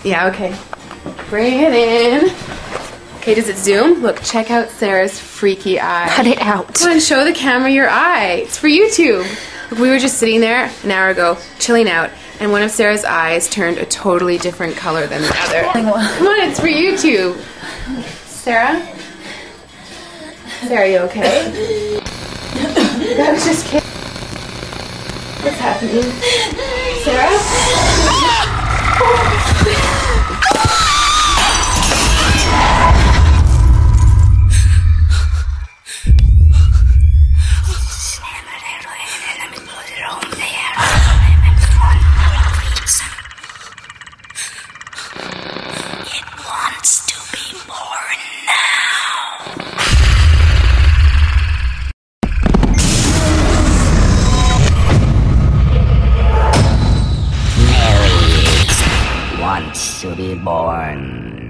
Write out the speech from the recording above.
Yeah, okay. Bring it in. Okay, does it zoom? Look, check out Sarah's freaky eye. Cut it out. Come on, show the camera your eye. It's for YouTube. Look, we were just sitting there an hour ago, chilling out, and one of Sarah's eyes turned a totally different color than the other. Come on, it's for YouTube. Sarah? Sarah, you okay? I was just kidding. What's happening? Sarah? It wants to be born now. Mary wants to be born